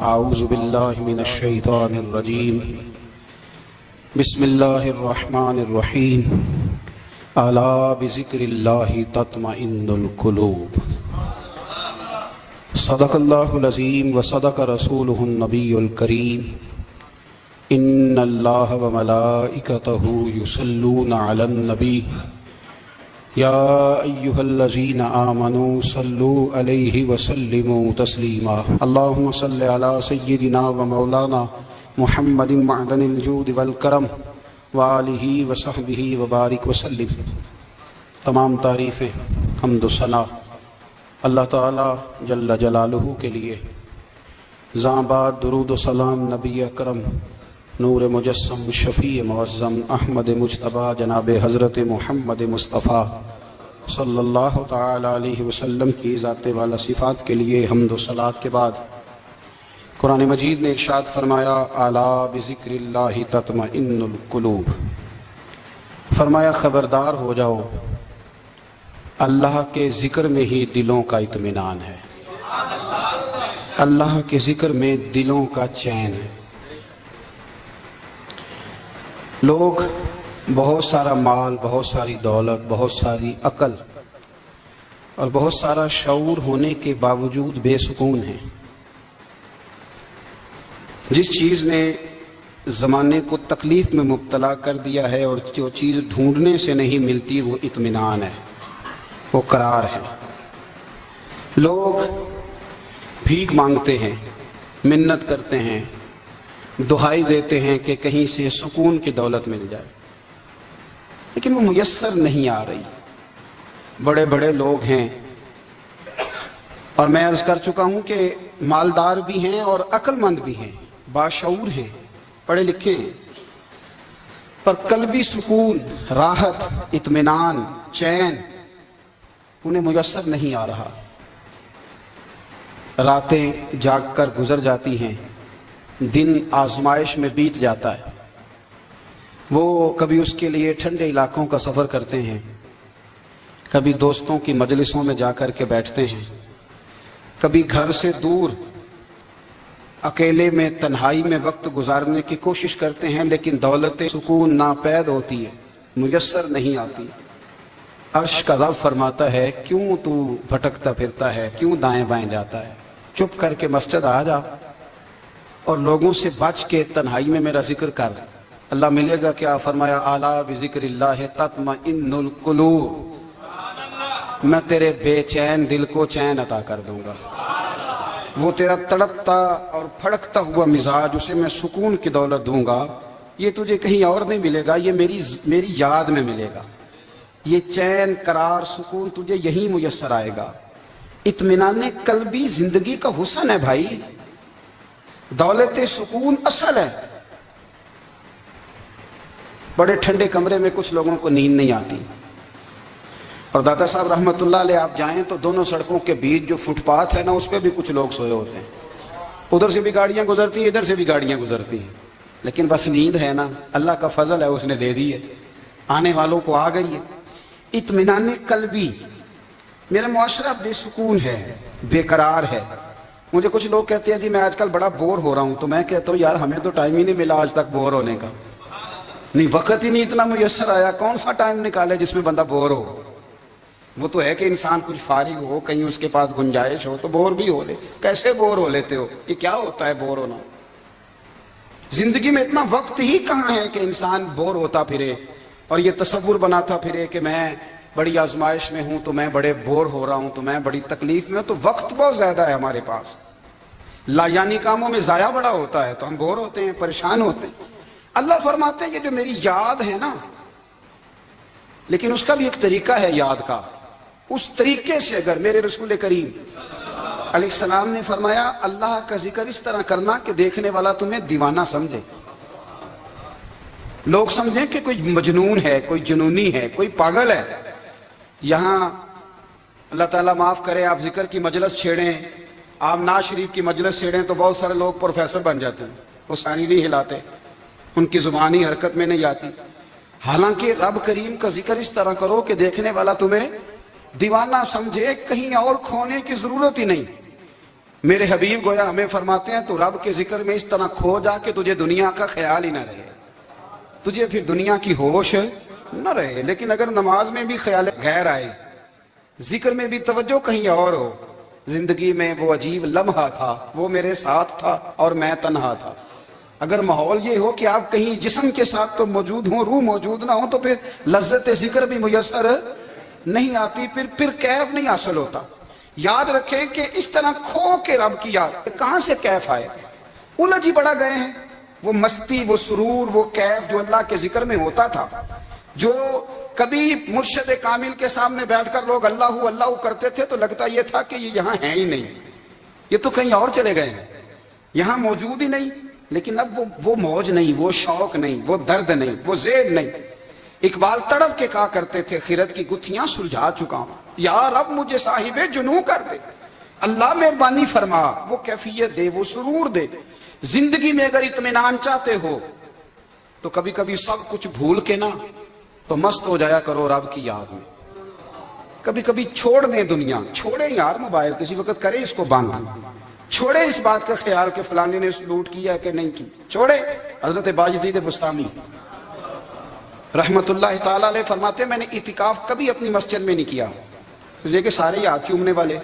اعوذ باللہ من الشیطان الرجیم بسم اللہ الرحمن الرحیم الا بذکر اللہ تطمئن القلوب صدق اللہ العظیم وصدق رسولہ النبی الکریم ان اللہ وملائکتہ یصلون علی النبی یا ایہا الذین آمنوا صلوا علیہ وسلموا تسلیما اللہم صل علی سیدنا ومولانا محمد معدن الجود والکرم وآلہ وصحبہ وبارک وسلم۔ تمام تعریفیں حمد و ثنا اللہ تعالی جل جلالہ کے لیے۔ زاں بعد درود و سلام نبی اکرم نور مجسم شفیع معظم احمد مجتبیٰ جناب حضرت محمد مصطفیٰ صلی اللہ تعالی علیہ وسلم کی ذات والا صفات کے لیے حمد و صلات کے بعد قرآن مجید نے ارشاد فرمایا الا بذکر اللہ تطمئن القلوب، فرمایا خبردار ہو جاؤ اللہ کے ذکر میں ہی دلوں کا اطمینان ہے، اللہ کے ذکر میں دلوں کا چین ہے۔ لوگ بہت سارا مال، بہت ساری دولت، بہت ساری عقل اور بہت سارا شعور ہونے کے باوجود بے سکون ہیں۔ جس چیز نے زمانے کو تکلیف میں مبتلا کر دیا ہے اور جو چیز ڈھونڈنے سے نہیں ملتی وہ اطمینان ہے، وہ قرار ہے۔ لوگ بھیک مانگتے ہیں، منت کرتے ہیں، دہائی دیتے ہیں کہ کہیں سے سکون کی دولت مل جائے، لیکن وہ میسر نہیں آ رہی۔ بڑے بڑے لوگ ہیں اور میں عرض کر چکا ہوں کہ مالدار بھی ہیں اور عقل مند بھی ہیں، باشعور ہیں، پڑھے لکھے ہیں، پر قلبی سکون، راحت، اطمینان، چین انہیں میسر نہیں آ رہا۔ راتیں جاگ کر گزر جاتی ہیں، دن آزمائش میں بیت جاتا ہے۔ وہ کبھی اس کے لیے ٹھنڈے علاقوں کا سفر کرتے ہیں، کبھی دوستوں کی مجلسوں میں جا کر کے بیٹھتے ہیں، کبھی گھر سے دور اکیلے میں تنہائی میں وقت گزارنے کی کوشش کرتے ہیں، لیکن دولت سکون ناپید ہوتی ہے، میسر نہیں آتی۔ عرش کا رب فرماتا ہے کیوں تو بھٹکتا پھرتا ہے، کیوں دائیں بائیں جاتا ہے، چپ کر کے مسجد آ جا اور لوگوں سے بچ کے تنہائی میں میرا ذکر کر۔ اللہ ملے گا کیا؟ فرمایا الا بذکر اللہ تطمئن القلوب، میں تیرے بے چین دل کو چین عطا کر دوں گا۔ وہ تیرا تڑپتا اور پھڑکتا ہوا مزاج، اسے میں سکون کی دولت دوں گا۔ یہ تجھے کہیں اور نہیں ملے گا، یہ میری یاد میں ملے گا۔ یہ چین، قرار، سکون تجھے یہی میسر آئے گا۔ اطمینان قلبی زندگی کا حسن ہے بھائی، دولت سکون اصل ہے۔ بڑے ٹھنڈے کمرے میں کچھ لوگوں کو نیند نہیں آتی، اور داتا صاحب رحمۃ اللہ علیہ آپ جائیں تو دونوں سڑکوں کے بیچ جو فٹ پاتھ ہے نا، اس پہ بھی کچھ لوگ سوئے ہوتے ہیں۔ ادھر سے بھی گاڑیاں گزرتی ہیں، ادھر سے بھی گاڑیاں گزرتی ہیں، لیکن بس نیند ہے نا، اللہ کا فضل ہے، اس نے دے دی ہے، آنے والوں کو آ گئی ہے۔ اطمینان قلبی۔ میرا معاشرہ بے سکون ہے، بے قرار ہے۔ مجھے کچھ لوگ کہتے ہیں جی میں آج کل بڑا بور ہو رہا ہوں، تو میں کہتا ہوں یار ہمیں تو ٹائم ہی نہیں ملا آج تک بور ہونے کا، نہیں وقت ہی نہیں اتنا میسر آیا۔ کون سا ٹائم نکالے جس میں بندہ بور ہو؟ وہ تو ہے کہ انسان کچھ فارغ ہو، کہیں اس کے پاس گنجائش ہو تو بور بھی ہو لے۔ کیسے بور ہو لیتے ہو؟ یہ کیا ہوتا ہے بور ہونا؟ زندگی میں اتنا وقت ہی کہاں ہے کہ انسان بور ہوتا پھرے اور یہ تصور بناتا پھرے کہ میں بڑی آزمائش میں ہوں تو میں بڑے بور ہو رہا ہوں، تو میں بڑی تکلیف میں ہوں۔ تو وقت بہت زیادہ ہے ہمارے پاس، لایانی کاموں میں ضائع بڑا ہوتا ہے، تو ہم بور ہوتے ہیں، پریشان ہوتے ہیں۔ اللہ فرماتے ہیں یہ جو میری یاد ہے نا، لیکن اس کا بھی ایک طریقہ ہے یاد کا، اس طریقے سے اگر میرے رسول کریم علیہ السلام نے فرمایا اللہ کا ذکر اس طرح کرنا کہ دیکھنے والا تمہیں دیوانہ سمجھے، لوگ سمجھیں کہ کوئی مجنون ہے، کوئی جنونی ہے، کوئی پاگل ہے۔ یہاں اللہ تعالیٰ معاف کرے، آپ ذکر کی مجلس چھیڑیں، آپ نعت شریف کی مجلس چھیڑیں تو بہت سارے لوگ پروفیسر بن جاتے ہیں، وہ سانی نہیں ہلاتے، ان کی زبانی حرکت میں نہیں آتی۔ حالانکہ رب کریم کا ذکر اس طرح کرو کہ دیکھنے والا تمہیں دیوانہ سمجھے، کہیں اور کھونے کی ضرورت ہی نہیں۔ میرے حبیب گویا ہمیں فرماتے ہیں تو رب کے ذکر میں اس طرح کھو جا کہ تجھے دنیا کا خیال ہی نہ رہے، تجھے پھر دنیا کی ہوش نہ رہے۔ لیکن اگر نماز میں بھی خیال غیر آئے، ذکر میں بھی توجہ کہیں اور ہو، زندگی میں وہ عجیب لمحہ تھا، وہ میرے ساتھ تھا اور میں تنہا تھا، اگر ماحول یہ ہو کہ آپ کہیں جسم کے ساتھ تو موجود ہوں، روح موجود نہ ہو، تو پھر لذت ذکر بھی میسر نہیں آتی، پھر کیف نہیں حاصل ہوتا۔ یاد رکھیں کہ اس طرح کھو کے رب کی یاد، کہاں سے کیف آئے؟ الجھ ہی بڑا گئے ہیں۔ وہ مستی، وہ سرور، وہ کیف جو اللہ کے ذکر میں ہوتا تھا، جو کبھی مرشد کامل کے سامنے بیٹھ کر لوگ اللہ اللہ کرتے تھے تو لگتا یہ تھا کہ یہ یہاں ہیں ہی نہیں، یہ تو کہیں اور چلے گئے ہیں، یہاں موجود ہی نہیں۔ لیکن اب وہ موج نہیں، وہ شوق نہیں، وہ درد نہیں، وہ زیب نہیں۔ اقبال تڑپ کے کہا کرتے تھے، خیرت کی گتھیاں سلجھا چکا ہوں، یا رب مجھے صاحب جنوں کر دے، اللہ مہربانی فرما، وہ کیفیت دے، وہ سرور دے۔ زندگی میں اگر اطمینان چاہتے ہو تو کبھی کبھی سب کچھ بھول کے نا تو مست ہو جایا کرو رب کی یاد میں۔ کبھی کبھی چھوڑ دیں دنیا، چھوڑیں یار موبائل، کسی وقت کریں اس کو بند، چھوڑے اس بات کا خیال کہ فلانے نے سلوٹ کیا کہ نہیں کی، چھوڑے۔ حضرت باجزید بستامی رحمت اللہ تعالیٰ علیہ فرماتے ہیں میں نے اعتکاف کبھی اپنی مسجد میں نہیں کیا، کہ سارے ہی ہاتھ چومنے والے،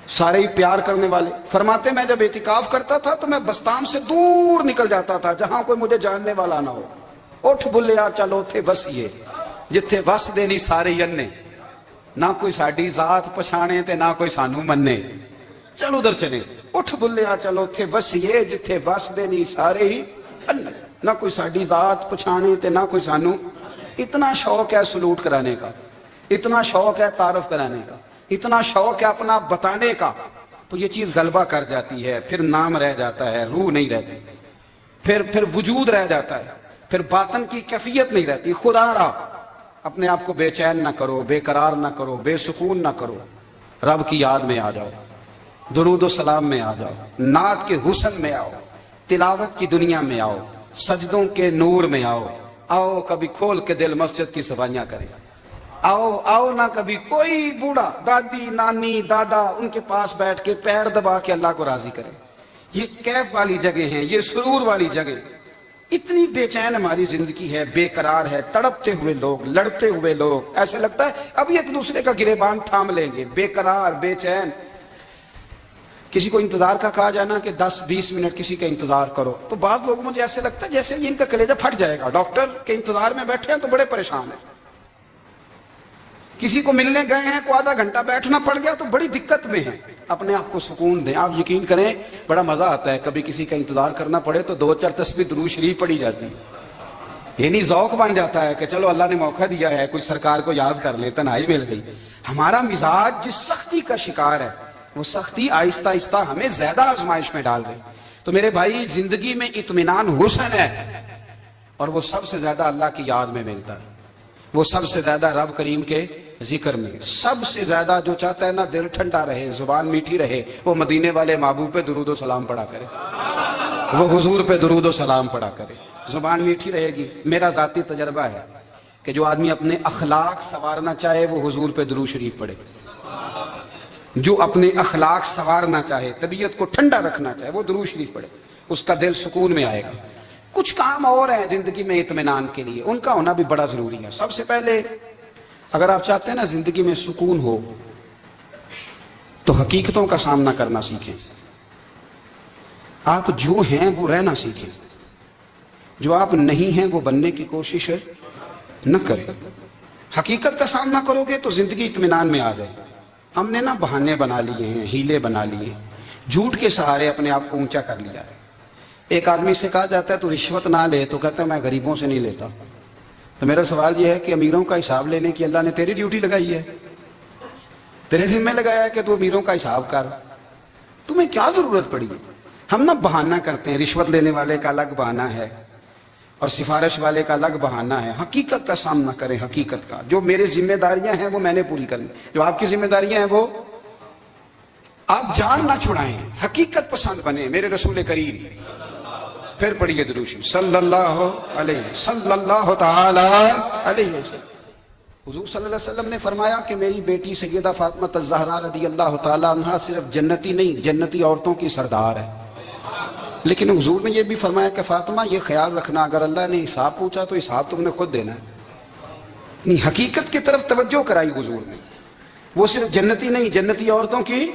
سارے ہی پیار کرنے والے۔ فرماتے ہیں میں جب اعتکاف کرتا تھا تو میں بستان سے دور نکل جاتا تھا جہاں کوئی مجھے جاننے والا نہ ہو۔ اٹھ بلیا چلو تھے وسیے جتھے وس دینی سارے یننے، نہ کوئی ساڈی ذات پچھانے تے نہ کوئی سانو مننے، چلو ادھر چلے۔ اٹھ بلیا چلو تھے وسیے جتھے وس دینی سارے ہی اننے، نہ کوئی ساڈی ذات پچھانے تے نہ کوئی سانو۔ اتنا شوق ہے سلوٹ کرانے کا، اتنا شوق ہے تعارف کرانے کا، اتنا شوق ہے اپنا بتانے کا، تو یہ چیز غلبہ کر جاتی ہے، پھر نام رہ جاتا ہے، روح نہیں رہتی، پھر وجود رہ جاتا ہے، پھر باطن کی کیفیت نہیں رہتی۔ خدا را اپنے آپ کو بے چین نہ کرو، بے قرار نہ کرو، بے سکون نہ کرو، رب کی یاد میں آ جاؤ، درود و سلام میں آ جاؤ، نعت کے حسن میں آؤ، تلاوت کی دنیا میں آؤ، سجدوں کے نور میں آؤ۔ آؤ کبھی کھول کے دل مسجد کی صفائیاں کریں، آؤ نہ کبھی کوئی بوڑھا، دادی، نانی، دادا، ان کے پاس بیٹھ کے پیر دبا کے اللہ کو راضی کریں۔ یہ کیف والی جگہ ہیں، یہ سرور والی جگہ۔ اتنی بے چین ہماری زندگی ہے، بے قرار ہے، تڑپتے ہوئے لوگ، لڑتے ہوئے لوگ، ایسے لگتا ہے ابھی ایک دوسرے کا گریبان تھام لیں گے، بے قرار، بے چین۔ کسی کو انتظار کا کہا جائے نا کہ 10-20 منٹ کسی کا انتظار کرو، تو بعض لوگ مجھے ایسے لگتا ہے جیسے ان کا کلیجہ پھٹ جائے گا، ڈاکٹر کے انتظار میں بیٹھے ہیں تو بڑے پریشان ہیں۔ کسی کو ملنے گئے ہیں کو آدھا گھنٹہ بیٹھنا پڑ گیا تو بڑی دقت میں ہیں، اپنے آپ کو سکون دیں۔ آپ یقین کریں بڑا مزہ آتا ہے کبھی کسی کا انتظار کرنا پڑے تو 2-4 تسبیح درود شریف پڑھی جاتی ہے، یعنی ذوق بن جاتا ہے کہ چلو اللہ نے موقع دیا ہے، کوئی سرکار کو یاد کر لے، تنہائی مل گئی۔ ہمارا مزاج جس سختی کا شکار ہے، وہ سختی آہستہ آہستہ ہمیں زیادہ آزمائش میں ڈال گئی۔ تو میرے بھائی زندگی میں اطمینان حسن ہے، اور وہ سب سے زیادہ اللہ کی یاد میں ملتا ہے، وہ سب سے زیادہ رب کریم کے ذکر میں۔ سب سے زیادہ جو چاہتا ہے نا دل ٹھنڈا رہے، زبان میٹھی رہے، وہ مدینے والے محبوب پہ درود و سلام پڑھا کرے، وہ حضور پہ درود و سلام پڑھا کرے، زبان میٹھی رہے گی۔ میرا ذاتی تجربہ ہے کہ جو آدمی اپنے اخلاق سنوارنا چاہے وہ حضور پہ درود شریف پڑھے، جو اپنے اخلاق سنوارنا چاہے، طبیعت کو ٹھنڈا رکھنا چاہے، وہ درود شریف پڑھے، اس کا دل سکون میں آئے گا۔ کچھ کام اور ہیں زندگی میں اطمینان کے لیے، ان کا ہونا بھی بڑا ضروری ہے۔ سب سے پہلے اگر آپ چاہتے ہیں نا زندگی میں سکون ہو تو حقیقتوں کا سامنا کرنا سیکھیں۔ آپ جو ہیں وہ رہنا سیکھیں، جو آپ نہیں ہیں وہ بننے کی کوشش نہ کریں۔ حقیقت کا سامنا کرو گے تو زندگی اطمینان میں آ جائے۔ ہم نے نا بہانے بنا لیے ہیں، ہیلے بنا لیے، جھوٹ کے سہارے اپنے آپ کو اونچا کر لیا ہے۔ ایک آدمی سے کہا جاتا ہے تو رشوت نہ لے، تو کہتا ہے میں غریبوں سے نہیں لیتا۔ تو میرا سوال یہ ہے کہ امیروں کا حساب لینے کی اللہ نے تیری ڈیوٹی لگائی ہے، تیرے ذمہ لگایا ہے کہ تو امیروں کا حساب کر، تمہیں کیا ضرورت پڑی ہے؟ ہم نا بہانہ کرتے ہیں، رشوت لینے والے کا الگ بہانہ ہے اور سفارش والے کا الگ بہانہ ہے۔ حقیقت کا سامنا کریں، حقیقت کا۔ جو میرے ذمہ داریاں ہیں وہ میں نے پوری کرنی، جو آپ کی ذمہ داریاں ہیں وہ آپ جان نہ چھڑائیں، حقیقت پسند بنیں۔ میرے رسول کریم، پھر پڑھیے درود شریف، صلی اللہ علیہ تعالی علیہ وسلم۔ حضور صلی اللہ علیہ وسلم نے فرمایا کہ میری بیٹی سیدہ فاطمہ الزہرا رضی اللہ تعالیٰ عنہا صرف جنتی نہیں، جنتی عورتوں کی سردار ہے۔ لیکن حضور نے یہ بھی فرمایا کہ فاطمہ یہ خیال رکھنا اگر اللہ نے حساب پوچھا تو حساب تم نے خود دینا ہے۔ حقیقت کی طرف توجہ کرائی حضور نے، وہ صرف جنتی نہیں، جنتی عورتوں کی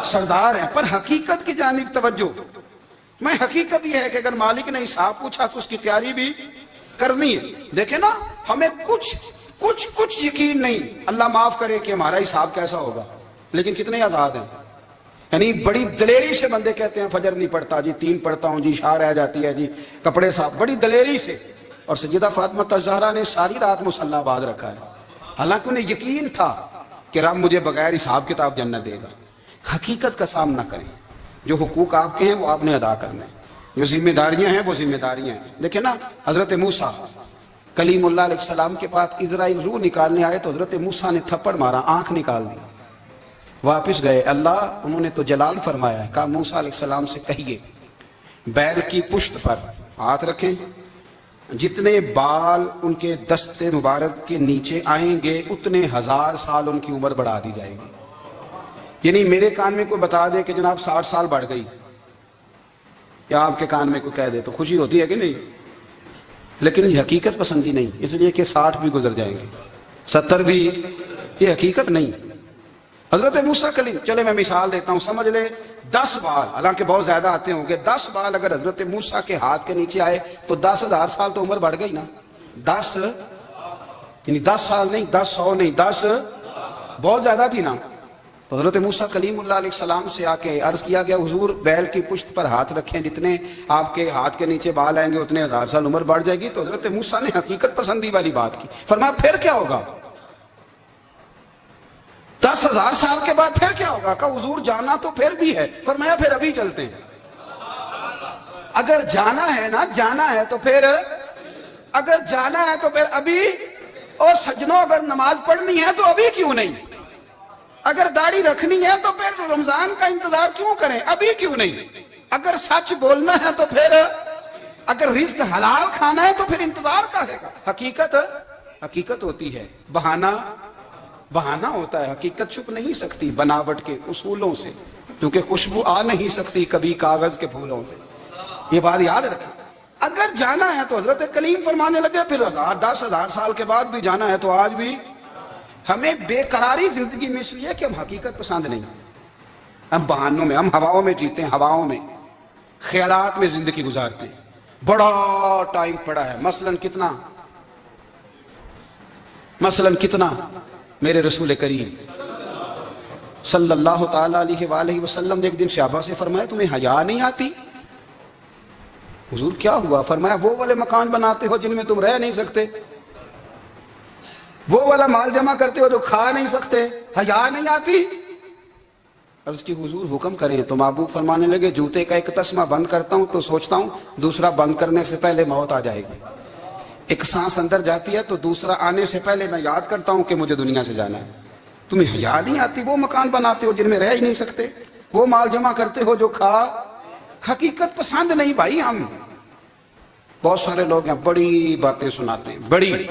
سردار ہے، پر حقیقت کی جانب توجہ۔ میں حقیقت یہ ہے کہ اگر مالک نے حساب پوچھا تو اس کی تیاری بھی کرنی ہے۔ دیکھیں نا، ہمیں کچھ یقین نہیں، اللہ معاف کرے کہ ہمارا حساب کیسا ہوگا، لیکن کتنے آزاد ہیں۔ یعنی بڑی دلیری سے بندے کہتے ہیں فجر نہیں پڑھتا جی، 3 پڑھتا ہوں جی، عشاء رہ جاتی ہے جی، کپڑے صاف، بڑی دلیری سے۔ اور سیدہ فاطمہ الزہرا نے ساری رات مصلی باندھ رکھا ہے، حالانکہ انہیں یقین تھا کہ رب مجھے بغیر حساب کتاب جنت دے گا۔ حقیقت کا سامنا کریں، جو حقوق آپ کے ہیں وہ آپ نے ادا کرنے ہیں، جو ذمہ داریاں ہیں وہ ذمہ داریاں ہیں۔ دیکھیں نا، حضرت موسیٰ کلیم اللہ علیہ السلام کے پاس اسرائیل روح نکالنے آئے تو حضرت موسیٰ نے تھپڑ مارا، آنکھ نکال دی، واپس گئے۔ اللہ انہوں نے تو جلال فرمایا ہے، کہا موسیٰ علیہ السلام سے کہیے بیل کی پشت پر ہاتھ رکھیں، جتنے بال ان کے دست مبارک کے نیچے آئیں گے اتنے 1000 سال ان کی عمر بڑھا دی جائے گی۔ یعنی میرے کان میں کوئی بتا دے کہ جناب 60 سال بڑھ گئی، یا آپ کے کان میں کوئی کہہ دے تو خوشی ہوتی ہے کہ نہیں؟ لیکن یہ حقیقت پسندی نہیں، اس لیے کہ 60 بھی گزر جائیں گے، 70 بھی، یہ حقیقت نہیں۔ حضرت موسیٰ کلیم، چلے میں مثال دیتا ہوں، سمجھ لے 10 بال، حالانکہ بہت زیادہ آتے ہوں گے، 10 بال اگر حضرت موسیٰ کے ہاتھ کے نیچے آئے تو 10,000 سال تو عمر بڑھ گئی نا۔ 10 یعنی 10 سال نہیں، 10 100 نہیں، 10 بہت زیادہ تھی نا۔ تو حضرت موسیٰ کلیم اللہ علیہ السلام سے آ کے عرض کیا گیا حضور بیل کی پشت پر ہاتھ رکھیں، جتنے آپ کے ہاتھ کے نیچے بال آئیں گے اتنے 1000 سال عمر بڑھ جائے گی۔ تو حضرت موسیٰ نے حقیقت پسندی والی بات کی، فرمایا پھر کیا ہوگا؟ 10,000 سال کے بعد پھر کیا ہوگا؟ کہا حضور جانا تو پھر بھی ہے، فرمایا پھر ابھی چلتے ہیں۔ اگر جانا ہے نا، جانا ہے تو پھر، اگر جانا ہے تو پھر ابھی۔ اور سجنوں اگر نماز پڑھنی ہے تو ابھی کیوں نہیں؟ اگر داڑھی رکھنی ہے تو پھر رمضان کا انتظار کیوں کریں، ابھی کیوں نہیں؟ اگر سچ بولنا ہے تو پھر، اگر رزق حلال کھانا ہے تو پھر انتظار کا ہے۔ حقیقت ہوتی ہے، بہانہ ہوتا ہے، حقیقت چھپ نہیں سکتی بناوٹ کے اصولوں سے، کیونکہ خوشبو آ نہیں سکتی کبھی کاغذ کے پھولوں سے۔ یہ بات یاد رکھیں، اگر جانا ہے تو حضرت کلیم فرمانے لگے پھر 10,000 سال کے بعد بھی جانا ہے تو آج بھی۔ ہمیں بے قراری زندگی میں اس لیے کہ ہم حقیقت پسند نہیں، ہم بہانوں میں، ہم ہواؤں میں جیتے ہیں، ہواؤں میں، خیالات میں زندگی گزارتے ہیں۔ بڑا ٹائم پڑا ہے، مثلاً کتنا میرے رسول کریم صلی اللہ تعالیٰ علیہ وآلہ وسلم نے ایک دن صحابہ سے فرمایا تمہیں حیا نہیں آتی؟ حضور کیا ہوا؟ فرمایا وہ والے مکان بناتے ہو جن میں تم رہ نہیں سکتے، وہ والا مال جمع کرتے ہو جو کھا نہیں سکتے، حیا نہیں آتی؟ عرض کی حضور حکم کریں تو محبوب فرمانے لگے جوتے کا ایک تسمہ بند کرتا ہوں تو سوچتا ہوں دوسرا بند کرنے سے پہلے موت آ جائے گی، ایک سانس اندر جاتی ہے تو دوسرا آنے سے پہلے میں یاد کرتا ہوں کہ مجھے دنیا سے جانا ہے۔ تمہیں حیا نہیں آتی؟ وہ مکان بناتے ہو جن میں رہ ہی نہیں سکتے، وہ مال جمع کرتے ہو جو کھا۔ حقیقت پسند نہیں بھائی ہم۔ بہت سارے لوگ ہیں بڑی باتیں سناتے ہیں، بڑی،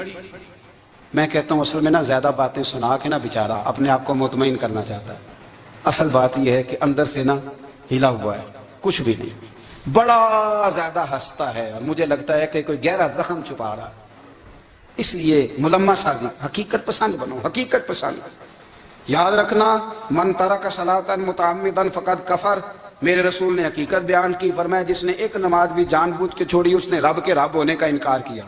میں کہتا ہوں اصل میں نا زیادہ باتیں سنا کے نا بیچارہ اپنے آپ کو مطمئن کرنا چاہتا ہے، اصل بات یہ ہے کہ اندر سے نا ہلا ہوا ہے، کچھ بھی نہیں، بڑا زیادہ ہنستا ہے اور مجھے لگتا ہے کہ کوئی گہرا زخم چھپا رہا۔ اس لیے ملمہ سازی، حقیقت پسند بنو، حقیقت پسند۔ یاد رکھنا من ترک صلاۃ متعمدا فقد کفر، میرے رسول نے حقیقت بیان کی، فرمایا جس نے ایک نماز بھی جان بوجھ کے چھوڑی اس نے رب کے رب ہونے کا انکار کیا،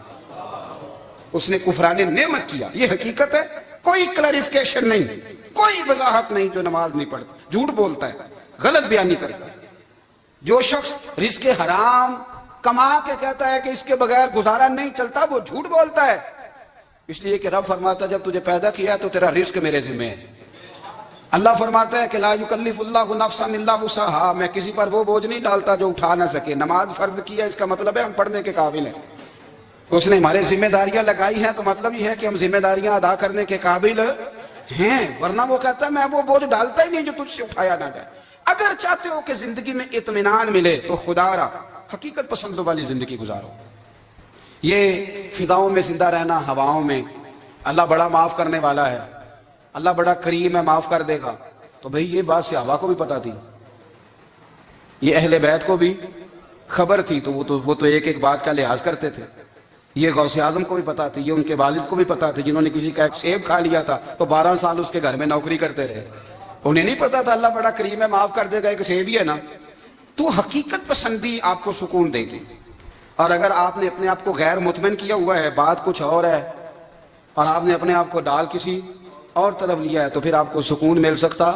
اس نے کفران نعمت کیا۔ یہ حقیقت ہے، کوئی کلیریفیکیشن نہیں، کوئی وضاحت نہیں۔ جو نماز نہیں پڑھتا جھوٹ بولتا ہے، غلط بیانی کرتا ہے۔ جو شخص رزق حرام کما کے کہتا ہے کہ اس کے بغیر گزارا نہیں چلتا، وہ جھوٹ بولتا ہے، اس لیے کہ رب فرماتا ہے جب تجھے پیدا کیا تو تیرا رزق میرے ذمہ ہے۔ اللہ فرماتا ہے کہ لا یکلف اللہ نفسا الا وسعها، میں کسی پر وہ بوجھ نہیں ڈالتا جو اٹھا نہ سکے۔ نماز فرض کیا اس کا مطلب ہے ہم پڑھنے کے قابل ہیں، اس نے ہمارے ذمہ داریاں لگائی ہیں تو مطلب یہ ہے کہ ہم ذمہ داریاں ادا کرنے کے قابل ہیں، ورنہ وہ کہتا ہے میں وہ بوجھ ڈالتا ہی نہیں جو تجھ سے اٹھایا نہ جائے۔ اگر چاہتے ہو کہ زندگی میں اطمینان ملے تو خدا را حقیقت پسندوں والی زندگی گزارو۔ یہ فضاؤں میں زندہ رہنا، ہواؤں میں، اللہ بڑا معاف کرنے والا ہے، اللہ بڑا کریم ہے، معاف کر دے گا. تو بھئی یہ بات صحابہ کو بھی پتا تھی، یہ اہل بیت کو بھی خبر تھی، تو وہ تو ایک ایک بات کا لحاظ کرتے تھے. یہ غوث اعظم کو بھی پتا تھی، یہ ان کے والد کو بھی پتا تھی، جنہوں نے کسی کا ایک سیب کھا لیا تھا تو 12 سال اس کے گھر میں نوکری کرتے رہے. انہیں نہیں پتا تھا اللہ بڑا کریم ہے، معاف کر دے گا، ایک سیب ہی ہے نا. تو حقیقت پسندی آپ کو سکون دے گی. اور اگر آپ نے اپنے آپ کو غیر مطمئن کیا ہوا ہے، بات کچھ اور ہے، اور آپ نے اپنے آپ کو ڈال کسی اور طرف لیا ہے، تو پھر آپ کو سکون مل سکتا.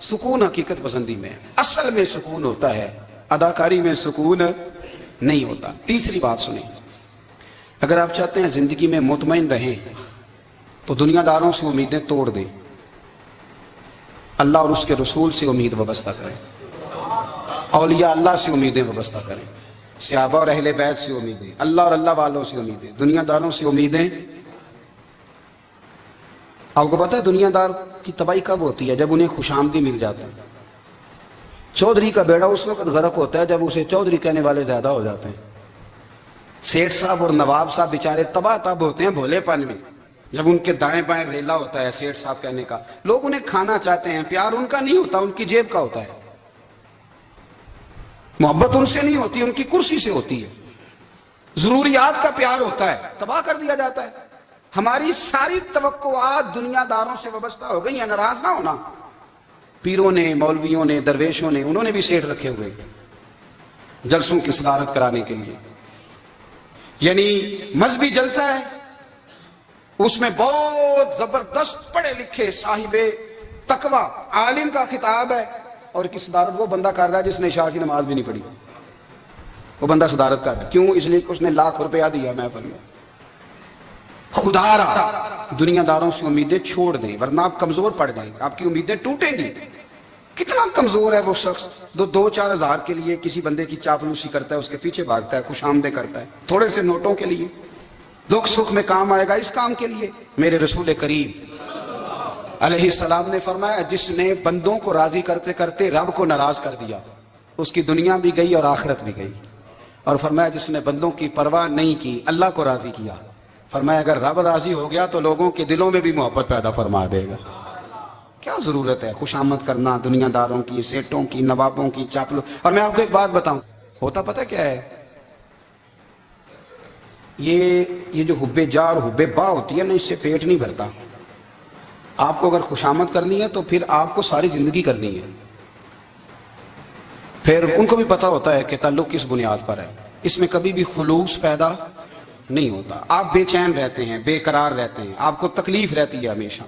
سکون حقیقت پسندی میں، اصل میں سکون ہوتا ہے، اداکاری میں سکون نہیں ہوتا. تیسری بات سنیں، اگر آپ چاہتے ہیں زندگی میں مطمئن رہیں تو دنیا داروں سے امیدیں توڑ دیں، اللہ اور اس کے رسول سے امید وابستہ کریں، اولیاء اللہ سے امیدیں وابستہ کریں، صحابہ اور اہل بیت سے امیدیں، اللہ اور اللہ والوں سے امیدیں، دنیا داروں سے امیدیں. آپ کو پتہ ہے دنیا دار کی تباہی کب ہوتی ہے؟ جب انہیں خوش آمدی مل جاتا ہے. چودھری کا بیڑا اس وقت غرق ہوتا ہے جب اسے چودھری کہنے والے زیادہ ہو جاتے ہیں. سیٹھ صاحب اور نواب صاحب بیچارے تباہ تب ہوتے ہیں بھولے پن میں، جب ان کے دائیں بائیں ریلا ہوتا ہے سیٹھ صاحب کہنے کا. لوگ انہیں کھانا چاہتے ہیں، پیار ان کا نہیں ہوتا، ان کی جیب کا ہوتا ہے. محبت ان سے نہیں ہوتی، ان کی کرسی سے ہوتی ہے. ضروریات کا پیار ہوتا ہے، تباہ کر دیا جاتا ہے. ہماری ساری توقعات دنیا داروں سے وابستہ ہو گئی ہیں. ناراض نہ ہونا، پیروں نے، مولویوں نے، درویشوں نے، انہوں نے بھی سیٹ رکھے ہوئے جلسوں کی صدارت کرانے کے لیے. یعنی مذہبی جلسہ ہے، اس میں بہت زبردست پڑھے لکھے صاحب تقوی عالم کا خطاب ہے، اور کی صدارت وہ بندہ کر رہا ہے جس نے عشاء کی نماز بھی نہیں پڑھی. وہ بندہ صدارت کر رہا ہے، کیوں؟ اس لیے کہ اس نے ₹1,00,000 دیا محفل میں. خدا را دنیا داروں سے امیدیں چھوڑ دیں، ورنہ آپ کمزور پڑ جائیں گے، آپ کی امیدیں ٹوٹیں گی. کتنا کمزور ہے وہ شخص جو 2-4 ہزار کے لیے کسی بندے کی چاپلوسی کرتا ہے، اس کے پیچھے بھاگتا ہے، خوش آمدیں کرتا ہے تھوڑے سے نوٹوں کے لیے. دکھ سکھ میں کام آئے گا اس کام کے لیے. میرے رسول کریم علیہ السلام نے فرمایا، جس نے بندوں کو راضی کرتے کرتے رب کو ناراض کر دیا، اس کی دنیا بھی گئی اور آخرت بھی گئی. اور فرمایا جس نے بندوں کی پرواہ نہیں کی، اللہ کو راضی کیا، فرمایا اگر رب راضی ہو گیا تو لوگوں کے دلوں میں بھی محبت پیدا فرما دے گا. کیا ضرورت ہے خوشامد کرنا دنیا داروں کی، سیٹوں کی، نوابوں کی، چاپلو. اور میں آپ کو ایک بات بتاؤں، ہوتا پتہ کیا ہے؟ یہ جو حب جا اور حب با ہوتی ہے نا، اس سے پیٹ نہیں بھرتا. آپ کو اگر خوشامد کرنی ہے تو پھر آپ کو ساری زندگی کرنی ہے. پھر ان کو بھی پتہ ہوتا ہے کہ تعلق کس بنیاد پر ہے، اس میں کبھی بھی خلوص پیدا نہیں ہوتا. آپ بے چین رہتے ہیں، بے قرار رہتے ہیں، آپ کو تکلیف رہتی ہے ہمیشہ.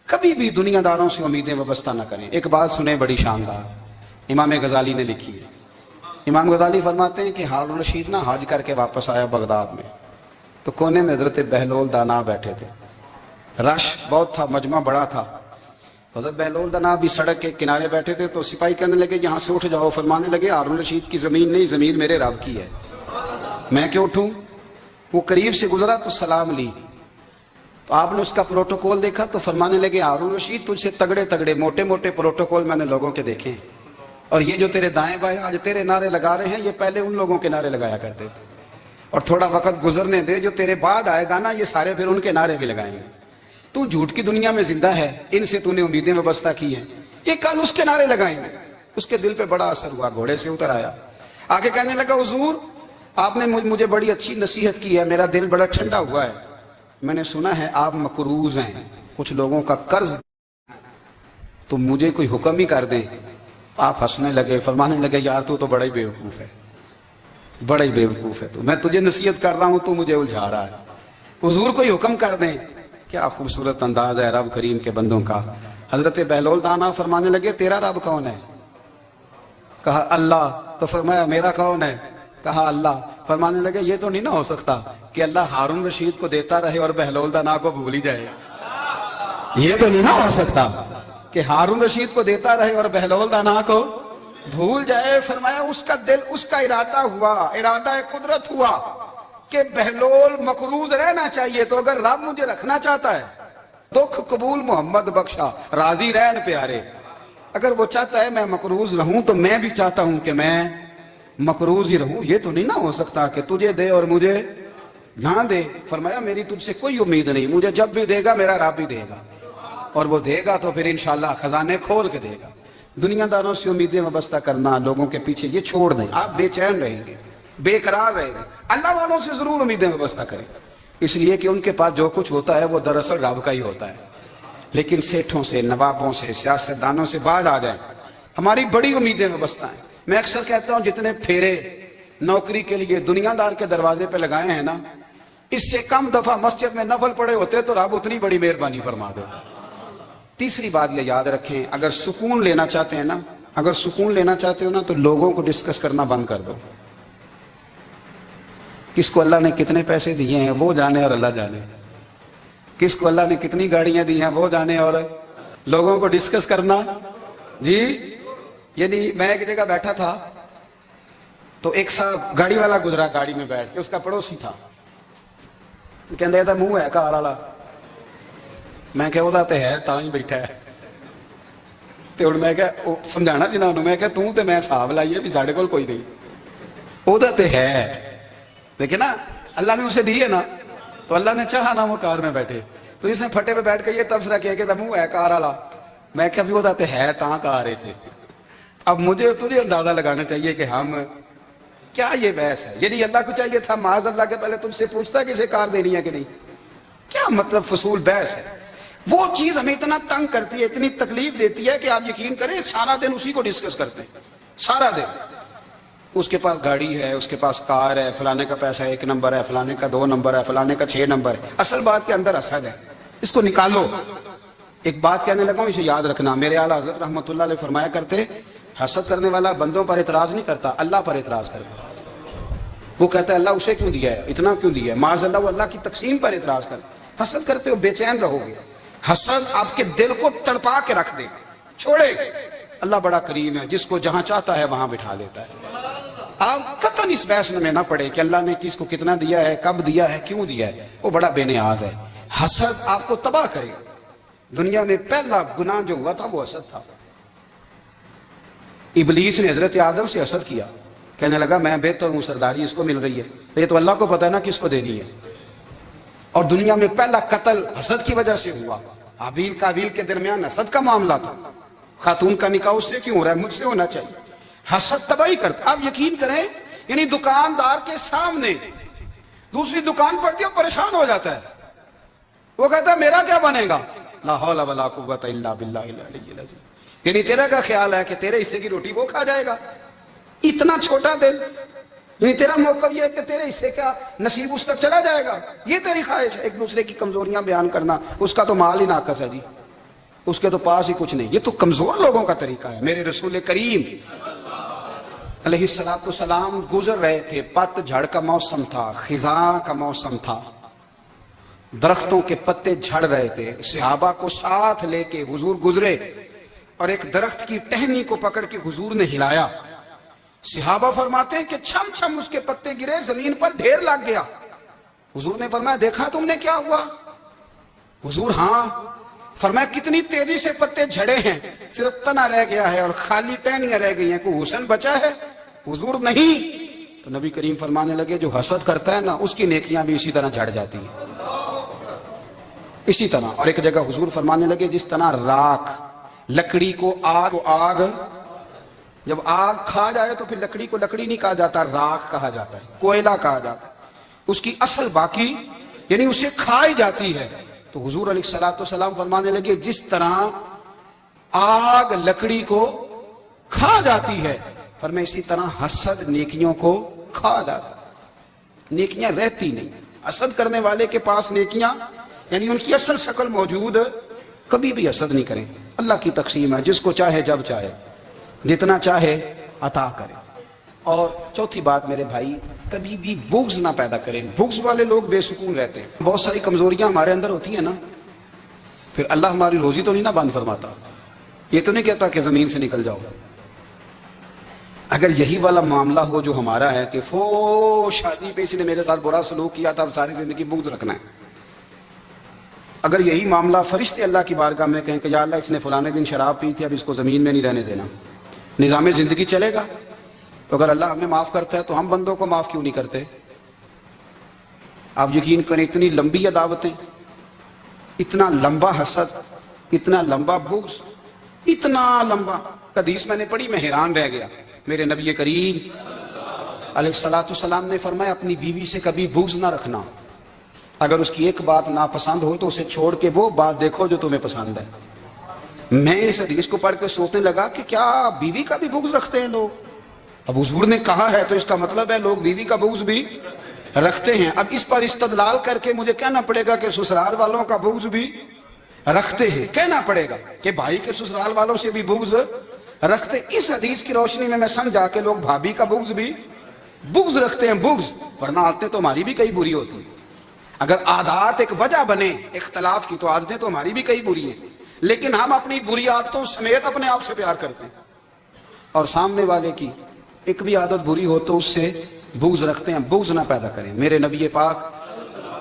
کبھی بھی دنیا داروں سے امیدیں وابستہ نہ کریں. ایک بات سنیں بڑی شاندار، امام غزالی نے لکھی ہے. امام غزالی فرماتے ہیں کہ ہارون رشید نہ حج کر کے واپس آیا بغداد میں، تو کونے میں حضرت بہلول دانا بیٹھے تھے. رش بہت تھا، مجمع بڑا تھا. حضرت بہلول دانا بھی سڑک کے کنارے بیٹھے تھے. تو سپاہی کہنے لگے یہاں سے اٹھ جاؤ. فرمانے لگے ہارون رشید کی زمین نہیں، زمین میرے رب کی ہے، میں کیوں اٹھوں؟ وہ قریب سے گزرا تو سلام لی. تو آپ نے اس کا پروٹوکول دیکھا تو فرمانے لگے ہارون رشید تجھ سے تگڑے تگڑے موٹے موٹے پروٹوکول میں نے لوگوں کے دیکھے ہیں، اور یہ جو تیرے دائیں بائیں آج تیرے نعرے لگا رہے ہیں، یہ پہلے ان لوگوں کے نعرے لگایا کرتے تھے. اور تھوڑا وقت گزرنے دے، جو تیرے بعد آئے گا نا، یہ سارے پھر ان کے نعرے بھی لگائیں گے. تو جھوٹ کی دنیا میں زندہ ہے، ان سے تو نے امیدیں وابستہ کی ہیں، یہ کل اس کے نعرے لگائیں گے. اس کے دل پہ بڑا اثر ہوا، گھوڑے سے اتر آیا، آگے کہنے لگا حضور آپ نے مجھے بڑی اچھی نصیحت کی ہے، میرا دل بڑا ٹھنڈا ہوا ہے. میں نے سنا ہے آپ مقروض ہیں، کچھ لوگوں کا قرض، تو مجھے کوئی حکم ہی کر دیں. آپ ہنسنے لگے، فرمانے لگے یار تو بڑا ہی بیوقوف ہے، بڑا ہی بیوقوف ہے تو. میں تجھے نصیحت کر رہا ہوں، تو مجھے الجھا رہا ہے. حضور کوئی حکم کر دیں. کیا خوبصورت انداز ہے رب کریم کے بندوں کا. حضرت بہلول دانا فرمانے لگے تیرا رب کون ہے؟ کہا اللہ. تو فرمایا میرا کون ہے؟ کہا اللہ. فرمانے لگے یہ تو نہیں نہ ہو سکتا کہ اللہ ہارون رشید کو دیتا رہے اور بہلول دانا کو بھول ہی جائے. یہ تو نہیں نہ ہو سکتا کہ ہارون رشید کو دیتا رہے اور بہلول دانا کو بھول جائے. فرمایا اس کا دل، اس کا ارادہ ہوا، ارادہ قدرت ہوا کہ بہلول مقروض رہنا چاہیے. تو اگر رب مجھے رکھنا چاہتا ہے، دکھ قبول محمد بخشا، راضی رہن پیارے. اگر وہ چاہتا ہے میں مقروض رہوں تو میں بھی چاہتا ہوں کہ میں مقروض ہی رہوں. یہ تو نہیں نہ ہو سکتا کہ تجھے دے اور مجھے نہ دے، فرمایا میری تجھ سے کوئی امید نہیں، مجھے جب بھی دے گا میرا رب بھی دے گا، اور وہ دے گا تو پھر انشاءاللہ خزانے کھول کے دے گا۔ دنیا داروں سے امیدیں وابستہ کرنا، لوگوں کے پیچھے، یہ چھوڑ دیں، آپ بے چین رہیں گے، بے قرار رہیں گے۔ اللہ والوں سے ضرور امیدیں وابستہ کریں، اس لیے کہ ان کے پاس جو کچھ ہوتا ہے وہ دراصل رب کا ہی ہوتا ہے۔ لیکن سیٹھوں سے، نوابوں سے، سیاستدانوں سے باز آ جائیں، ہماری بڑی امیدیں وابستہ ہیں۔ میں اکثر کہتا ہوں جتنے پھیرے نوکری کے لیے دنیا دار کے دروازے پہ لگائے ہیں نا، اس سے کم دفعہ مسجد میں نفل پڑے ہوتے تو رب اتنی بڑی مہربانی فرما دیتا۔ تیسری بات یہ یاد رکھیں، اگر سکون لینا چاہتے ہیں نا، اگر سکون لینا چاہتے ہو نا تو لوگوں کو ڈسکس کرنا بند کر دو۔ کس کو اللہ نے کتنے پیسے دیے ہیں وہ جانے اور اللہ جانے، کس کو اللہ نے کتنی گاڑیاں دی ہیں وہ جانے، اور لوگوں کو ڈسکس کرنا جی۔ یعنی میں ایک جگہ بیٹھا تھا تو ایک صاحب گاڑی والا گزرا، گاڑی میں بیٹھ کے، اس کا پڑوسی تھا، کہندے تھا منہ ہے کار والا، میں کہ وہ تے ہے تا ہی بیٹھا ہے، تے ہن میں کہ سمجھانا جنہاں نوں، میں کہ توں تے میں حساب لائیے بھی ساڈے کول کوئی نہیں، وہ تے ہے، لیکن نا اللہ نے اسے دی ہے نا، تو اللہ نے چاہا نا وہ کار میں بیٹھے، تو اس نے پھٹے پہ بیٹھ کے یہ تبصرہ کیا کہ منہ ہے کار والا، میں کہ ابھی وہ تے ہے تا کار ہے تھے۔ اب مجھے تجھے اندازہ لگانا چاہیے کہ ہم کیا یہ بحث ہے، یعنی اللہ کو چاہیے تھا معاذ اللہ کے پہلے تم سے پوچھتا کہ اسے کار دینی ہے کہ نہیں، کیا مطلب فضول بحث ہے۔ وہ چیز ہمیں اتنا تنگ کرتی ہے، اتنی تکلیف دیتی ہے کہ آپ یقین کریں سارا دن اسی کو ڈسکس کرتے ہیں، سارا دن۔ اس کے پاس گاڑی ہے، اس کے پاس کار ہے، فلانے کا پیسہ 1 نمبر ہے، فلانے کا 2 نمبر ہے، فلانے کا 6 نمبر ہے، اصل بات کے اندر حسد ہے، اس کو نکالو۔ ایک بات کہنے لگا ہوں، اسے یاد رکھنا، میرے اعلیٰ حضرت رحمۃ اللہ علیہ فرمایا کرتے، حسد کرنے والا بندوں پر اعتراض نہیں کرتا، اللہ پر اعتراض کرتا۔ وہ کہتا ہے اللہ اسے کیوں دیا ہے، اتنا کیوں دیا ہے، معاذ اللہ وہ اللہ کی تقسیم پر اعتراض کرتا ہے۔ حسد کرتے ہو بے چین رہو گے، حسد آپ کے دل کو تڑپا کے رکھ دے گا، چھوڑے گا۔ اللہ بڑا کریم ہے، جس کو جہاں چاہتا ہے وہاں بٹھا دیتا ہے۔ آپ قطعاً اس بحث میں نہ پڑے کہ اللہ نے کس کو کتنا دیا ہے، کب دیا ہے، کیوں دیا ہے، وہ بڑا بے نیاز ہے۔ حسد آپ کو تباہ کرے گا۔ دنیا میں پہلا گناہ جو ہوا تھا وہ حسد تھا۔ ابلیس نے حضرت آدم سے حسد کیا، کہنے لگا میں بہتر ہوں، سرداری اس کو مل رہی ہے، یہ تو اللہ کو پتہ ہے نا کس کو دینی ہے۔ اور دنیا میں پہلا قتل حسد کی وجہ سے ہوا، حابیل قابیل کے درمیان حسد کا معاملہ تھا، خاتون کا نکاح اس سے کیوں ہو رہا ہے، مجھ سے ہونا چاہیے۔ حسد تباہی کرتا۔ آپ یقین کریں، یعنی دکاندار کے سامنے دوسری دکان پڑتی ہے، پریشان ہو جاتا ہے، وہ کہتا ہے میرا کیا بنے گا، لا حول ولا قوت الا باللہ العلی العظیم۔ یعنی تیرا کا خیال ہے کہ تیرے حصے کی روٹی وہ کھا جائے گا، اتنا چھوٹا دل، یعنی تیرا موقف یہ ہے کہ تیرے حصے کا نصیب اس تک چلا جائے گا، یہ تیری خواہش ہے۔ ایک دوسرے کی کمزوریاں بیان کرنا، اس کا تو مال ہی ناقص ہے جی، اس کے تو پاس ہی کچھ نہیں، یہ تو کمزور لوگوں کا طریقہ ہے۔ میرے رسول کریم علیہ السلام گزر رہے تھے، پت جھڑ کا موسم تھا، خزاں کا موسم تھا، درختوں کے پتے جھڑ رہے تھے، صحابہ کو ساتھ لے کے حضور گزرے، اور ایک درخت کی ٹہنی کو پکڑ کے حضور نے ہلایا۔ صحابہ فرماتے ہیں کہ چھم چھم اس کے پتے گرے، زمین پر ڈھیر لگ گیا۔ حضور نے فرمایا دیکھا تم نے کیا ہوا؟ حضور ہاں۔ فرمایا کتنی تیزی سے پتے جھڑے ہیں، صرف تنا رہ گیا ہے اور خالی ٹہنیاں رہ گئی ہیں، کوئی حسن بچا ہے؟ حضور نہیں۔ تو نبی کریم فرمانے لگے جو حسد کرتا ہے نا اس کی نیکیاں بھی اسی طرح جھڑ جاتی ہیں، اسی طرح۔ اور ایک جگہ حضور فرمانے لگے جس طرح راکھ لکڑی کو آگ جب آگ کھا جائے تو پھر لکڑی کو لکڑی نہیں کہا جاتا، راکھ کہا جاتا ہے، کوئلہ کہا جاتا ہے، اس کی اصل باقی یعنی اسے کھائی جاتی ہے۔ تو حضور علیہ السلام فرمانے لگے جس طرح آگ لکڑی کو کھا جاتی ہے، فرمایا اسی طرح حسد نیکیوں کو کھا جاتا ہے، نیکیاں رہتی نہیں۔ حسد کرنے والے کے پاس نیکیاں یعنی ان کی اصل شکل موجود، کبھی بھی حسد نہیں کریں۔ اللہ کی تقسیم ہے، جس کو چاہے جب چاہے جتنا چاہے عطا کرے۔ اور چوتھی بات میرے بھائی، کبھی بھی بغض نہ پیدا کریں، بغض والے لوگ بے سکون رہتے ہیں۔ بہت ساری کمزوریاں ہمارے اندر ہوتی ہیں نا، پھر اللہ ہماری روزی تو نہیں نہ بند فرماتا، یہ تو نہیں کہتا کہ زمین سے نکل جاؤ۔ اگر یہی والا معاملہ ہو جو ہمارا ہے کہ شادی پہ اس نے میرے ساتھ برا سلوک کیا تھا، اب ساری زندگی بغض رکھنا ہے، اگر یہی معاملہ فرشتے اللہ کی بارگاہ میں کہیں کہ یا اللہ اس نے فلانے دن شراب پی تھی، اب اس کو زمین میں نہیں رہنے دینا، نظام زندگی چلے گا؟ تو اگر اللہ ہمیں معاف کرتا ہے تو ہم بندوں کو معاف کیوں نہیں کرتے؟ آپ یقین کریں اتنی لمبی عداوتیں، اتنا لمبا حسد، اتنا لمبا بغض، اتنا لمبا. حدیث میں نے پڑھی، میں حیران رہ گیا. میرے نبی کریم علیہ الصلوۃ والسلام نے فرمایا اپنی بیوی سے کبھی بغض نہ رکھنا. اگر اس کی ایک بات ناپسند ہو تو اسے چھوڑ کے وہ بات دیکھو جو تمہیں پسند ہے. میں اس حدیث کو پڑھ کے سوچنے لگا کہ کیا بیوی کا بھی بغض رکھتے ہیں لوگ؟ اب حضور نے کہا ہے تو اس کا مطلب ہے لوگ بیوی کا بغض بھی رکھتے ہیں. اب اس پر استدلال کر کے مجھے کہنا پڑے گا کہ سسرال والوں کا بغض بھی رکھتے ہیں. کہنا پڑے گا کہ بھائی کے سسرال والوں سے بھی بغض رکھتے. اس حدیث کی روشنی میں سمجھا کہ لوگ بھابھی کا بغض رکھتے ہیں. بغض، ورنہ عادتیں تو ہماری بھی کئی بری ہوتی ہیں. اگر عادات ایک وجہ بنے اختلاف کی تو عادتیں تو ہماری بھی کئی بری ہیں، لیکن ہم اپنی بری عادتوں سمیت اپنے آپ سے پیار کرتے ہیں، اور سامنے والے کی ایک بھی عادت بری ہو تو اس سے بغض رکھتے ہیں. بغض نہ پیدا کریں. میرے نبی پاک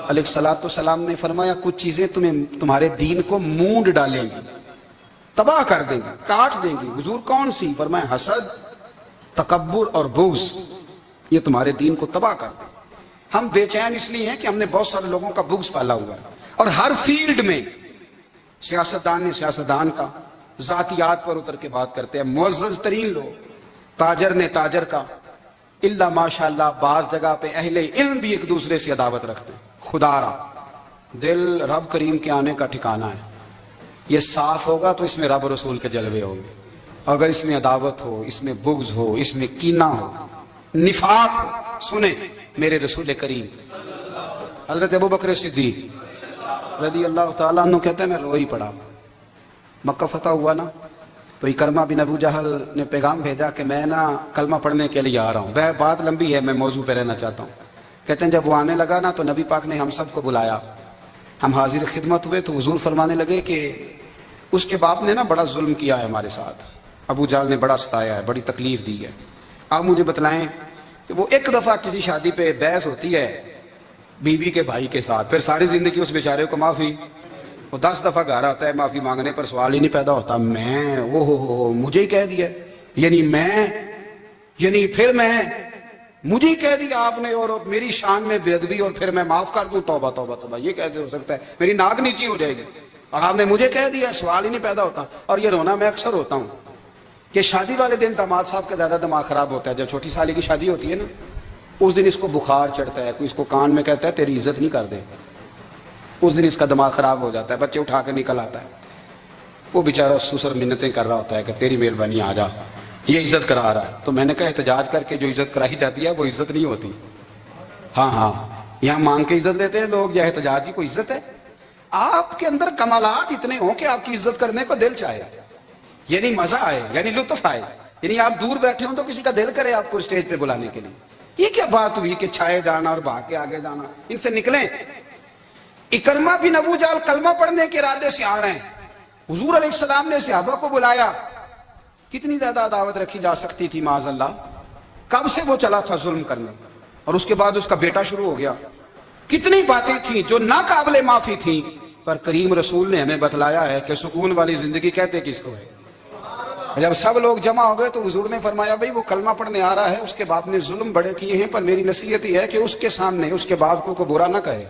علیہ الصلوۃ والسلام نے فرمایا کچھ چیزیں تمہارے دین کو مونڈ ڈالیں گی، تباہ کر دیں گی، کاٹ دیں گی. حضور کون سی؟ فرمایا حسد، تکبر اور بغض. یہ تمہارے دین کو تباہ کر دیں. ہم بے چین اس لیے ہیں کہ ہم نے بہت سارے لوگوں کا بغض پالا ہوا ہے، اور ہر فیلڈ میں سیاستدان نے سیاستدان کا، ذاتیات پر اتر کے بات کرتے ہیں، معزز ترین لوگ، تاجر نے تاجر کا، اللہ ماشاءاللہ بعض جگہ پہ اہل علم بھی ایک دوسرے سے عداوت رکھتے ہیں. خدا را دل رب کریم کے آنے کا ٹھکانہ ہے. یہ صاف ہوگا تو اس میں رب رسول کے جلوے ہوں گے. اگر اس میں عداوت ہو، اس میں بغض ہو، اس میں کینہ ہو، نفاق ہو. سنیں میرے رسول کریم حضرت ابو بکر صدیق رضی اللہ تعالیٰ عنہ کہتے ہیں میں رو ہی پڑا. مکہ فتح ہوا نا تو اکرمہ بن ابو جہل نے پیغام بھیجا کہ میں نا کلمہ پڑھنے کے لیے آ رہا ہوں. بات لمبی ہے، میں موضوع پہ رہنا چاہتا ہوں. کہتے ہیں جب وہ آنے لگا نا تو نبی پاک نے ہم سب کو بلایا. ہم حاضر خدمت ہوئے تو حضور فرمانے لگے کہ اس کے باپ نے نا بڑا ظلم کیا ہے ہمارے ساتھ. ابو جہل نے بڑا ستایا ہے، بڑی تکلیف دی ہے. آپ مجھے بتلائیں کہ وہ ایک دفعہ کسی شادی پہ بحث ہوتی ہے بیوی کے بھائی کے ساتھ، پھر ساری زندگی اس بیچارے کو معافی. وہ 10 دفعہ گھر آتا ہے معافی مانگنے پر سوال ہی نہیں پیدا ہوتا. میں مجھے ہی کہہ دیا، یعنی پھر مجھے ہی کہہ دیا آپ نے، اور میری شان میں بے ادبی، اور پھر میں معاف کر دوں؟ توبہ توبہ توبہ، یہ کیسے ہو سکتا ہے؟ میری ناک نیچی ہو جائے گی. اور آپ نے مجھے کہہ دیا، سوال ہی نہیں پیدا ہوتا. اور یہ رونا میں اکثر ہوتا ہوں کہ شادی والے دن داماد صاحب کا زیادہ دماغ خراب ہوتا ہے. جب چھوٹی سالی کی شادی ہوتی ہے نا اس دن اس کو بخار چڑھتا ہے، کوئی اس کو کان میں کہتا ہے تیری عزت نہیں کر دے. اس دن اس کا دماغ خراب ہو جاتا ہے، بچے اٹھا کے نکل آتا ہے. وہ بیچارہ سسر منتیں کر رہا ہوتا ہے کہ تیری مہربانی آ جا، یہ عزت کرا رہا ہے. تو میں نے کہا احتجاج کر کے جو عزت کرائی جاتی ہے وہ عزت نہیں ہوتی. ہاں یہاں مانگ کے عزت دیتے ہیں لوگ، یا احتجاج کی کوئی عزت ہے؟ آپ کے اندر کمالات اتنے ہوں کہ آپ کی عزت کرنے کو دل چاہے، یعنی مزہ آئے، یعنی لطف آئے، یعنی آپ دور بیٹھے ہوں تو کسی کا دل کرے آپ کو اسٹیج پہ بلانے کے لیے. یہ کیا بات ہوئی کہ چھائے جانا اور بھاگ کے آگے جانا؟ ان سے نکلیں. اکرمہ بن ابو جہل کلمہ پڑھنے کے ارادے سے آ رہے ہیں. حضور علیہ السلام نے صحابہ کو بلایا. کتنی زیادہ عداوت رکھی جا سکتی تھی معاذ اللہ؟ کب سے وہ چلا تھا ظلم کرنے، اور اس کے بعد اس کا بیٹا شروع ہو گیا. کتنی باتیں تھیں جو ناقابل معافی تھیں، پر کریم رسول نے ہمیں بتلایا ہے کہ سکون والی زندگی کہتے کس کو ہے. جب سب لوگ جمع ہو گئے تو حضور نے فرمایا بھائی وہ کلمہ پڑھنے آ رہا ہے، اس کے باپ نے ظلم بڑے کیے ہیں، پر میری نصیحت یہ ہے کہ اس کے سامنے اس کے باپ کو برا نہ کہے.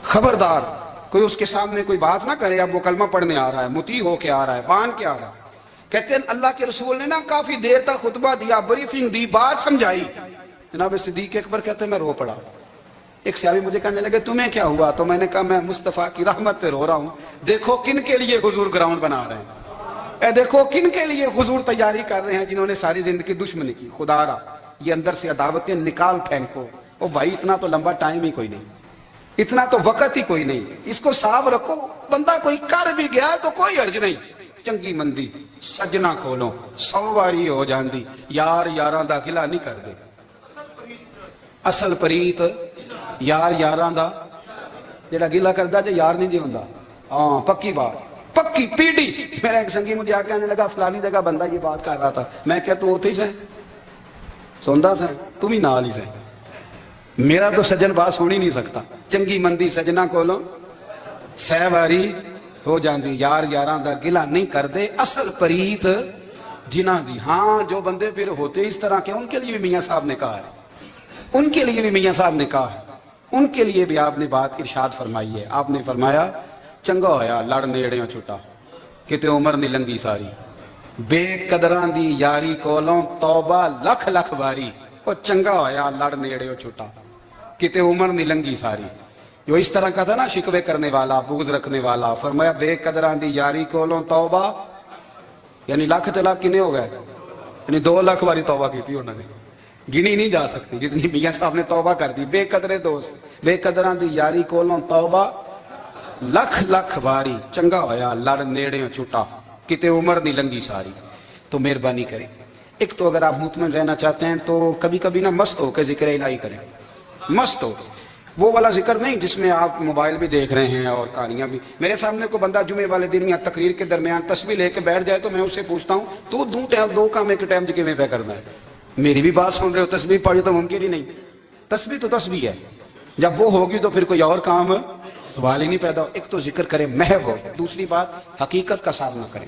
خبردار کوئی اس کے سامنے کوئی بات نہ کرے. اب وہ کلمہ پڑھنے آ رہا ہے، مطیع ہو کے آ رہا ہے، بان کے آ رہا ہے. کہتے ہیں اللہ کے رسول نے نا کافی دیر تک خطبہ دیا، بریفنگ دی، بات سمجھائی. جناب صدیق اکبر کہتے ہیں میں رو پڑا. ایک صحابی مجھے کہنے لگے تمہیں کیا ہوا؟ تو میں نے کہا میں مصطفیٰ کی رحمت پہ رو رہا ہوں. دیکھو کن کے لیے حضور گراؤنڈ بنا رہے ہیں، دیکھو کن کے لیے حضور تیاری کر رہے ہیں، جنہوں نے ساری زندگی دشمنی کی. خدا را یہ اندر سے عداوتیں نکال پھینکو. او بھائی اتنا تو لمبا ٹائم ہی کوئی نہیں، اتنا تو وقت ہی کوئی نہیں. اس کو صاف رکھو. بندہ کوئی کر بھی گیا تو کوئی حرج نہیں. چنگی مندی سجنا کھولو 100 واری ہو جاندی، یار یاراں دا گلا نہیں کر دے. اصل پریت یار یاراں دا جڑا گلا کردا جے یار نہیں جی ہوندا. ہاں پکی بات، پکی پیڑی. میرا ایک سنگی مجھے آ کے آنے لگا فلانی جگہ بندہ یہ بات کر رہا تھا. میں کہا تو ہوتے ہی سے سوندا سے تم ہی نال ہی سے. میرا تو سجن بات سن ہی نہیں سکتا. چنگی مندی سجنا کولو 100 واری ہو جاندی، یار یاراں دا گلا نہیں کر دے. اصل پریت جنہ دی. ہاں جو بندے پھر ہوتے اس طرح کے ان کے لیے بھی میاں صاحب نے کہا ہے، ان کے لیے بھی میاں صاحب نے کہا ہے ان کے لیے بھی آپ نے بات ارشاد فرمائی ہے. آپ نے فرمایا چنگا ہویا لڑ نیڑیوں چھٹا کتے عمر نہیں لنگی ساری, بے قدران دی یاری کولوں توبہ لکھ لکھ باری. اور چنگا ہویا لڑ نیڑیوں چھٹا کتے عمر نہیں لنگی ساری. جو اس طرح کا تھا نا شکوے کرنے والا, بغض رکھنے والا, فرمایا بے قدران دی یاری کولوں توبہ, یعنی لاکھ طلاق کنے ہو گئے, یعنی 2 لاکھ باری توبہ کی تھی انہوں نے, گنی نہیں جا سکتی جتنی میاں صاحب نے توبہ کر دی. بے قدرے دوست, بے قدران دی یاری کولوں توبہ لکھ لکھ باری. چنگا ہویا لڑ نیڑیوں چھٹا کتے عمر نہیں لنگی ساری. تو مہربانی کریں, ایک تو اگر آپ مطمئن رہنا چاہتے ہیں تو کبھی کبھی نا مست ہو کے ذکر الہی کریں. مست ہو, وہ والا ذکر نہیں جس میں آپ موبائل بھی دیکھ رہے ہیں اور کہانیاں بھی. میرے سامنے کو بندہ جمعے والے دن یا تقریر کے درمیان تسبیح لے کے بیٹھ جائے تو میں اسے پوچھتا ہوں تو 2 کام ایک ٹائم کی میں پہ کرنا ہے. میری بھی بات سن رہے ہو, تسبیح پڑھی تو ممکن ہی نہیں. تسبیح تو تسبیح ہے, جب وہ ہوگی تو پھر کوئی اور کام سوال ہی نہیں پیدا ہو. ایک تو ذکر کریں محو ہو, دوسری بات حقیقت کا ساتھ نہ کریں.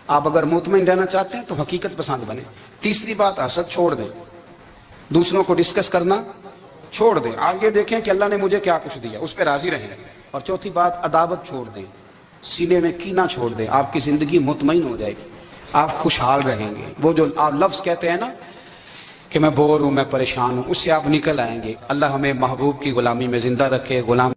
آپ اگر مطمئن رہنا چاہتے ہیں تو حقیقت پسند بنیں. تیسری بات حسد چھوڑ دیں, دوسروں کو ڈسکس کرنا چھوڑ دیں. آگے دیکھیں کہ اللہ نے مجھے کیا کچھ دیا, اس پہ راضی رہیں. اور چوتھی بات عداوت چھوڑ دیں, سینے میں کینہ چھوڑ دیں. آپ کی زندگی مطمئن ہو جائے گی, آپ خوشحال رہیں گے. وہ جو آپ لفظ کہتے ہیں نا کہ میں بور ہوں, میں پریشان ہوں, اس سے آپ نکل آئیں گے. اللہ ہمیں محبوب کی غلامی میں زندہ رکھے, غلام